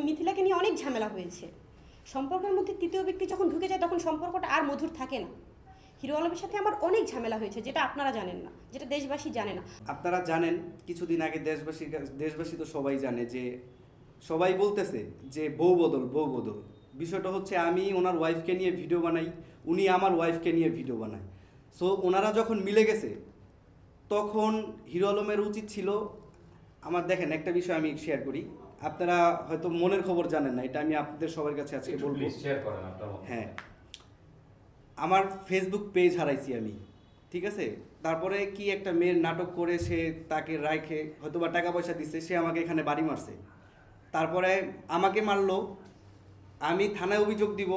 মিথিলাকে নিয়ে অনেক ঝামেলা হয়েছে। সম্পর্কের মধ্যে তৃতীয় ব্যক্তি যখন ঢুকে যায় তখন সম্পর্কটা আর মধুর থাকে না। হিরো আলমের সাথে আমার অনেক ঝামেলা হয়েছে, যেটা আপনারা জানেন না, যেটা দেশবাসী জানে না। আপনারা জানেন কিছুদিন আগে দেশবাসী তো সবাই জানে যে সবাই বলতেছে যে বউ বদল বউ বদল। বিষয়টা হচ্ছে আমি ওনার ওয়াইফকে নিয়ে ভিডিও বানাই, উনি আমার ওয়াইফকে নিয়ে ভিডিও বানায়। সো ওনারা যখন মিলে গেছে তখন হিরো আলমের উচিত ছিল আমার, দেখেন একটা বিষয় আমি শেয়ার করি, আপনারা হয়তো মনের খবর জানেন না, এটা আমি আপনাদের সবার কাছে আজকে বলবো। হ্যাঁ, আমার ফেসবুক পেজ হারাইছি আমি, ঠিক আছে। তারপরে কি একটা মেয়ের নাটক করে সে তাকে রাখে হয়তো বা টাকা পয়সা দিচ্ছে, সে আমাকে এখানে বাড়ি মারছে। তারপরে আমাকে মারলো, আমি থানায় অভিযোগ দিব,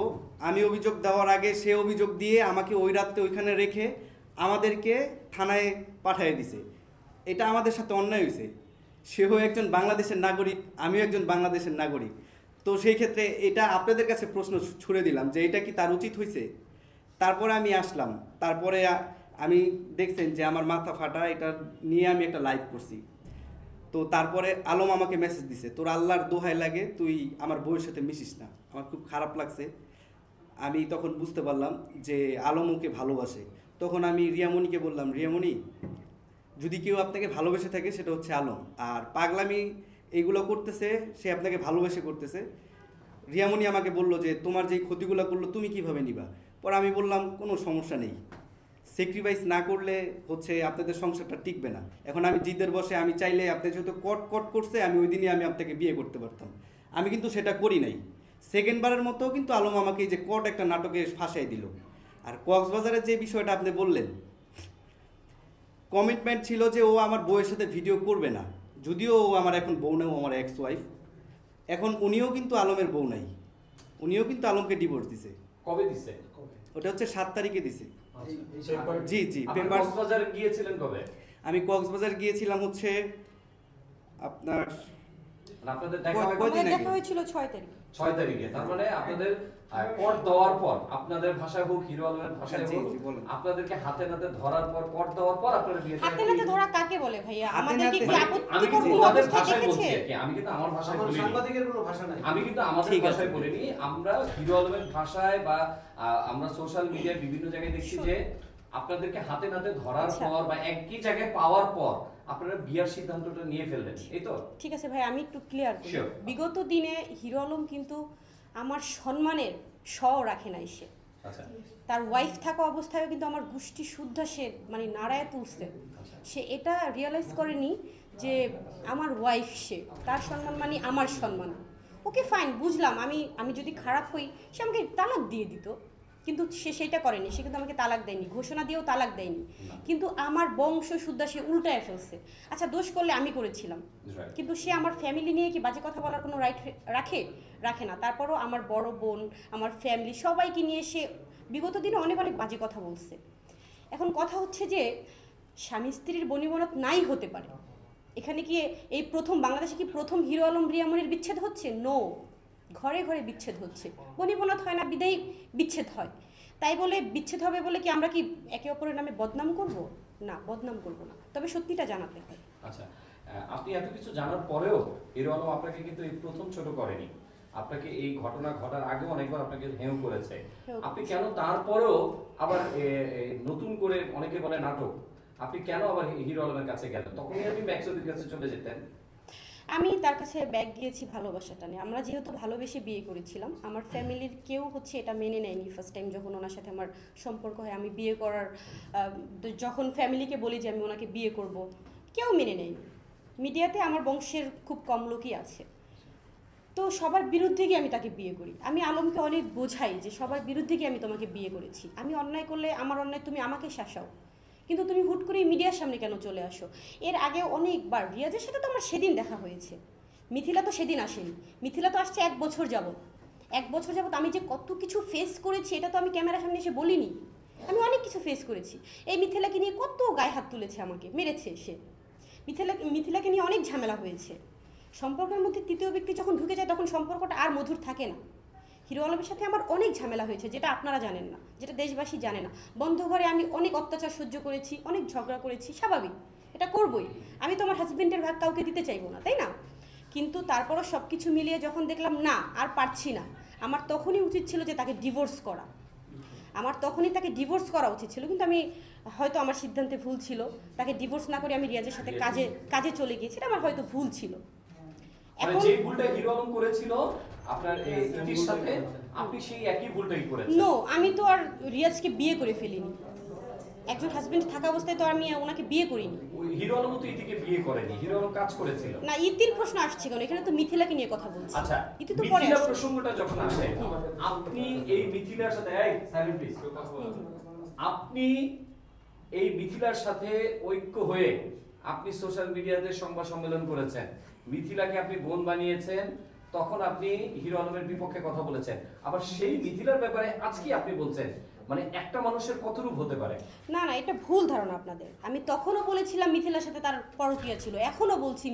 আমি অভিযোগ দেওয়ার আগে সে অভিযোগ দিয়ে আমাকে ওই রাত্রে ওইখানে রেখে আমাদেরকে থানায় পাঠিয়ে দিছে। এটা আমাদের সাথে অন্যায় হয়েছে। সেও একজন বাংলাদেশের নাগরিক, আমিও একজন বাংলাদেশের নাগরিক। তো সেই ক্ষেত্রে এটা আপনাদের কাছে প্রশ্ন ছুড়ে দিলাম যে এটা কি তার উচিত হয়েছে। তারপরে আমি আসলাম, তারপরে আমি দেখছেন যে আমার মাথা ফাটা, এটা নিয়ে আমি একটা লাইভ করছি। তো তারপরে আলম আমাকে মেসেজ দিছে, তোর আল্লাহর দোহাই লাগে তুই আমার বউয়ের সাথে মিশিস না। আমার খুব খারাপ লাগছে। আমি তখন বুঝতে পারলাম যে আলম ওকে ভালোবাসে। তখন আমি রিয়ামণিকে বললাম, রিয়ামণি, যদি কেউ আপনাকে ভালোবেসে থাকে সেটা হচ্ছে আলম, আর পাগলামি এইগুলো করতেছে সে আপনাকে ভালোবেসে করতেছে। রিয়ামণি আমাকে বললো যে তোমার যেই ক্ষতিগুলো করলো তুমি কিভাবে নিবা। পরে আমি বললাম কোনো সমস্যা নেই, স্যাক্রিফাইস না করলে হচ্ছে আপনাদের সংসারটা টিকবে না। এখন আমি জিদের বসে আমি চাইলে আপনি যেহেতু কট করছে, আমি ওই দিনই আমি আপনাকে বিয়ে করতে পারতাম, আমি কিন্তু সেটা করি নাই। সেকেন্ডবারের মতো কিন্তু আলম আমাকে এই যে কট একটা নাটকে ফাঁসাই দিল। আর কক্সবাজারের যে বিষয়টা আপনি বললেন, কমিটমেন্ট ছিল যে ও আমার বউয়ের সাথে ভিডিও করবে না, যদিও ও আমার এখন বউ নাই, ও আমার এক্স ওয়াইফ। এখন উনিও কিন্তু আলমের বউ নাই, উনিও কিন্তু আলমকে ডিভোর্স দিছে। কবে দিছে? ওটা হচ্ছে 7 তারিখে দিছে। জি জি, পেপার। কক্সবাজার গিয়েছিলেন কবে? আমি কক্সবাজার গিয়েছিলাম হচ্ছে আপনার আপনাদের দেখা হয়েছিল 6 তারিখে। 6 তারিখে, তার মানে আপনাদের কোর্ট দেওয়ার পর, আপনাদের ভাষায় হোক হিরো আলমের ভাষায় হোক, আপনাদেরকে হাতে নাতে ধরার পর, কোর্ট দেওয়ার পর আপনারা বিয়ে করেন। হাতে নাতে ধরা কাকে বলে ভাইয়া? আমাদেরকে কি আমি কিন্তু আপত্তিকর ওদের অবস্থা ভাষায় বলছি দেখেছে? আর কি, আমি কিন্তু আমার ভাষায় বলিনি, সাংবাদিকের কোনো ভাষা নাই, আমি কিন্তু আমাদের ভাষায় বলিনি। আমরা হিরো আলমের ভাষায় বা আমরা সোশ্যাল মিডিয়ায় বিভিন্ন জায়গায় দেখছি যে আপনাদেরকে হাতে নাতে ধরার পর বা একই জায়গায় পাওয়ার পর আপনারা বিয়ার সিদ্ধান্তটা নিয়ে ফেললেন, এই তো? ঠিক আছে ভাই, আমি একটু ক্লিয়ার করি। বিগত দিনে হিরো আলম কিন্তু আমার সম্মানের রাখে নাই। সে তার ওয়াইফ থাকা অবস্থায় কিন্তু আমার গোষ্ঠী শুদ্ধ সে মানে নাড়ায় তুলছে। সে এটা রিয়েলাইজ করেনি যে আমার ওয়াইফ, সে তার সম্মান মানে আমার সম্মান। ওকে ফাইন, বুঝলাম, আমি যদি খারাপ হই সে আমাকে তালাক দিয়ে দিত, কিন্তু সে সেটা করেনি। সে কিন্তু আমাকে তালাক দেয়নি, ঘোষণা দিয়েও তালাক দেয়নি, কিন্তু আমার বংশ শুদ্ধা সে উল্টায় ফেলছে। আচ্ছা, দোষ করলে আমি করেছিলাম, কিন্তু সে আমার ফ্যামিলি নিয়ে কি বাজে কথা বলার কোনো রাইট রাখে না। তারপরও আমার বড় বোন, আমার ফ্যামিলি সবাইকে নিয়ে সে বিগত দিনে অনেক বাজে কথা বলছে। এখন কথা হচ্ছে যে স্বামী স্ত্রীর বনিবনত নাই হতে পারে। এখানে কি এই প্রথম বাংলাদেশে কি প্রথম হিরো আলম রিয়ামনির বিচ্ছেদ হচ্ছে? নো, ঘরে ঘরে বিচ্ছেদ হচ্ছে। বনিবনত হয় না বিদায় বিচ্ছেদ হয়। তাই বলে বিচ্ছেদ হবে বলে কি আমরা কি একে অপরের নামে বদনাম করব? না, বদনাম করব না, তবে সত্যিটা জানাতে হয়। আচ্ছা, আপনি এত কিছু জানার পরেও হিরো আলম আপনাকে কিন্তু এই প্রথম ছোট করেনি, আপনাকে এই ঘটনা ঘটার আগেও অনেকবার আপনাকে হেয় করেছে। আপনি কেন তারপরেও আবার নতুন করে, অনেকে বলে নাটক, আপনি কেন আবার হিরো আলমের কাছে গেলেন? তখনই আপনি ম্যাক্সুদের কাছে চলে যেতেন। আমি তার কাছে ব্যাগ দিয়েছি ভালোবাসাটা নিয়ে। আমরা যেহেতু ভালোবেসে বিয়ে করেছিলাম, আমার ফ্যামিলির কেউ হচ্ছে এটা মেনে নেয়নি। ফার্স্ট টাইম যখন ওনার সাথে আমার সম্পর্ক হয়, আমি বিয়ে করার যখন ফ্যামিলিকে বলি যে আমি ওনাকে বিয়ে করব, কেউ মেনে নেয়নি। মিডিয়াতে আমার বংশের খুব কম লোকই আছে, তো সবার বিরুদ্ধে গিয়ে আমি তাকে বিয়ে করি। আমি আলমকে অনেক বোঝাই যে সবার বিরুদ্ধে গিয়ে আমি তোমাকে বিয়ে করেছি। আমি অন্যায় করলে আমার অন্যায় তুমি আমাকে শাসাও, কিন্তু তুমি হুট করে মিডিয়ার সামনে কেন চলে আসো? এর আগে অনেকবার রিয়াজের সাথে তো আমার সেদিন দেখা হয়েছে, মিথিলা তো সেদিন আসেনি। মিথিলা তো আসছে 1 বছর যাবত। 1 বছর যাবত আমি যে কত কিছু ফেস করেছি এটা তো আমি ক্যামেরার সামনে এসে বলিনি। আমি অনেক কিছু ফেস করেছি। এই মিথিলাকে নিয়ে কত গায়ে হাত তুলেছে, আমাকে মেরেছে সে। মিথিলাকে নিয়ে অনেক ঝামেলা হয়েছে। সম্পর্কের মধ্যে তৃতীয় ব্যক্তি যখন ঢুকে যায় তখন সম্পর্কটা আর মধুর থাকে না। হিরো আলমের সাথে আমার অনেক ঝামেলা হয়েছে, যেটা আপনারা জানেন না, যেটা দেশবাসী জানে না। বন্ধ ঘরে আমি অনেক অত্যাচার সহ্য করেছি, অনেক ঝগড়া করেছি, স্বাভাবিক, এটা করবই। আমি তো আমার হাজবেন্ডের ভাগ কাউকে দিতে চাইবো না, তাই না? কিন্তু তারপরও সব কিছু মিলিয়ে যখন দেখলাম না আর পারছি না, আমার তখনই উচিত ছিল যে তাকে ডিভোর্স করা। আমার তখনই তাকে ডিভোর্স করা উচিত ছিল, কিন্তু আমি হয়তো আমার সিদ্ধান্তে ভুল ছিল। তাকে ডিভোর্স না করে আমি রিয়াজের সাথে কাজে চলে গিয়েছিলাম, আমার হয়তো ভুল ছিল। মানে যে ভুলটা হিরো আলম করেছিল আপনার এই ইতির সাথে, আপনি সেই একই ভুলটাই করেছেন। নো, আমি তো আর রিয়াজকে বিয়ে করে ফেলিনি। একজন হাজবেন্ড থাকা অবস্থায় তো আমি ওনাকে বিয়ে করিনি। হিরো আলম তো ইতিকে বিয়ে করেনি, হিরো আলম কাজ করেছিল। না, ইতির প্রশ্ন আসছে কেন? এখানে তো মিথিলাকে নিয়ে কথা বলছি। আচ্ছা, ইতি তো পরে মিথিলা আসছে। প্রসঙ্গটা যখন আসে, আপনি এই মিথিলার সাথে সাইলেন্ট প্লিজ, আপনি এই মিথিলার সাথে ঐক্য হয়ে আপনি সোশ্যাল মিডিয়াতে সংবাদ সম্মেলন করেছেন, মিথিলাকে আপনি বোন বানিয়েছেন, তখন আপনি হিরো আলমের বিপক্ষে কথা বলেছেন। আবার সেই মিথিলার ব্যাপারে আজকে আপনি বলছেন, মানে একটা মানুষের কত রূপ হতে পারে? না না, এটা ভুল ধারণা আপনাদের। আমি তখনও বলেছিলাম মিথিলার সাথে তার পরকীয়া ছিল, এখনও বলছি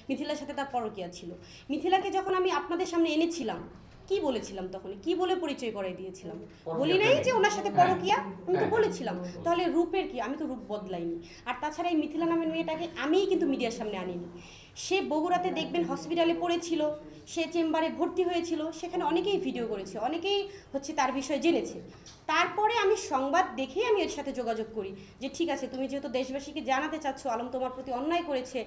মিথিলার সাথে তার পরকীয়া ছিল। মিথিলাকে যখন আমি আপনাদের সামনে এনেছিলাম, কি বলেছিলাম তখন? কি বলে পরিচয় করাই দিয়েছিলাম? বলি নাই যে ওনার সাথে পরকীয়া? আমি তো বলেছিলাম। তাহলে রূপের কি? আমি তো রূপ বদলাইনি। আর তাছাড়া এই মিথিলা নামের মেয়েটাকে আমিই কিন্তু মিডিয়ার সামনে আনিনি। সে বগুড়াতে দেখবেন হসপিটালে পড়েছিল, সে চেম্বারে ভর্তি হয়েছিল, সেখানে অনেকেই ভিডিও করেছে, অনেকেই তার বিষয়ে জেনেছে। তারপরে আমি সংবাদ দেখেই আমি এর সাথে যোগাযোগ করি যে ঠিক আছে, তুমি যেহেতু দেশবাসীকে জানাতে চাচ্ছ আলম তোমার প্রতি অন্যায় করেছে,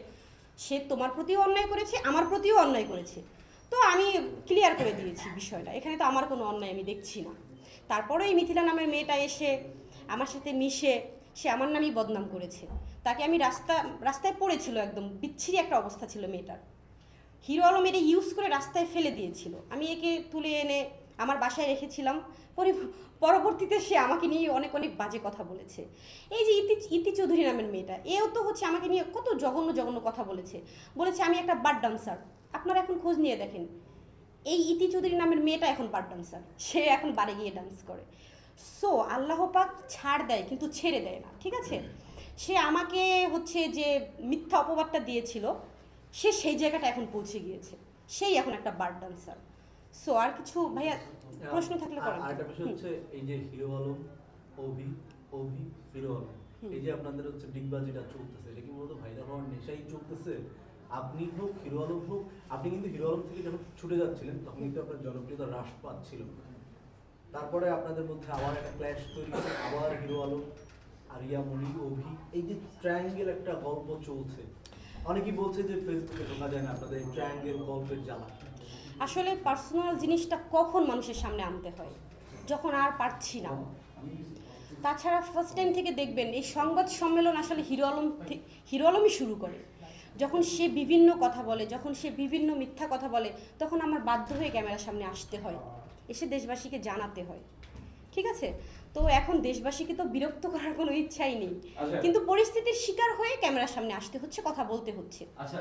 সে তোমার প্রতিও অন্যায় করেছে, আমার প্রতিও অন্যায় করেছে, তো আমি ক্লিয়ার করে দিয়েছি বিষয়টা। এখানে তো আমার কোনো অন্যায় আমি দেখছি না। তারপরে এই মিথিলা নামের মেয়েটা এসে আমার সাথে মিশে সে আমার নামই বদনাম করেছে। তাকে আমি রাস্তায় পড়েছিল, একদম বিচ্ছিরি একটা অবস্থা ছিল মেয়েটার। হিরো আলম এটা ইউজ করে রাস্তায় ফেলে দিয়েছিল। আমি একে তুলে এনে আমার বাসায় রেখেছিলাম। পরবর্তীতে সে আমাকে নিয়ে অনেক বাজে কথা বলেছে। এই যে ইতি চৌধুরী নামের মেয়েটা, এও তো আমাকে নিয়ে কত জঘন্য কথা বলেছে। আমি একটা বার্ড ডান্সার। আপনারা এখন খোঁজ নিয়ে দেখেন, এই ইতি চৌধুরী নামের মেয়েটা এখন বার্ড ডান্সার, সে এখন বারে গিয়ে ডান্স করে। সো আল্লাহ পাক ছাড় দেয় কিন্তু ছেড়ে দেয় না, ঠিক আছে? সে আমাকে যে মিথ্যা অপবাদটা দিয়েছিল, সে সেই জায়গাটা এখন পৌঁছে গিয়েছে, সেই এখন একটা বার্ড ডান্সার। সো আর কিছু ভাইয়া প্রশ্ন থাকলে করেন। আরেকটা বিষয় হচ্ছে এই যে হিরো আলম, অভি হিরো আলম, এই যে আপনাদের ডিগবাজিটা চলতেছে, এটা কি মূলত ভাইরাল হওয়ার নেশাই চলতেছে? আপনি হোক, হিরো আলম হোক, আপনি কিন্তু হিরো আলম থেকে যখন ছুটে যাচ্ছিলেন তখন কিন্তু আপনার জনপ্রিয়তা হ্রাস পাচ্ছিল। তারপরে আপনাদের মধ্যে আবার একটা ক্ল্যাশ তৈরি হচ্ছে, আবার হিরো আলম, আরিয়া মনি, অভি, এই যে ট্রায়াঙ্গেল একটা গল্প চলছে। অনেকেই বলছে যে ফেসবুকে ঢোকা যায় না আপনাদের এই ট্রায়াঙ্গেল গল্পের জ্বালা। আসলে পার্সোনাল জিনিসটা কখন মানুষের সামনে আনতে হয়? যখন আর পারছি না। তাছাড়া ফার্স্ট টাইম থেকে দেখবেন এই সংবাদ সম্মেলন আসলে হিরো আলমই শুরু করে। যখন সে বিভিন্ন কথা বলে, যখন সে বিভিন্ন মিথ্যা কথা বলে, তখন আমার বাধ্য হয়ে ক্যামেরার সামনে আসতে হয়, এসে দেশবাসীকে জানাতে হয়, ঠিক আছে? তো এখন দেশবাসীকে তো বিরক্ত করার কোনো ইচ্ছাই নেই, কিন্তু পরিস্থিতির শিকার হয়ে ক্যামেরার সামনে আসতে হচ্ছে, কথা বলতে হচ্ছে। আচ্ছা।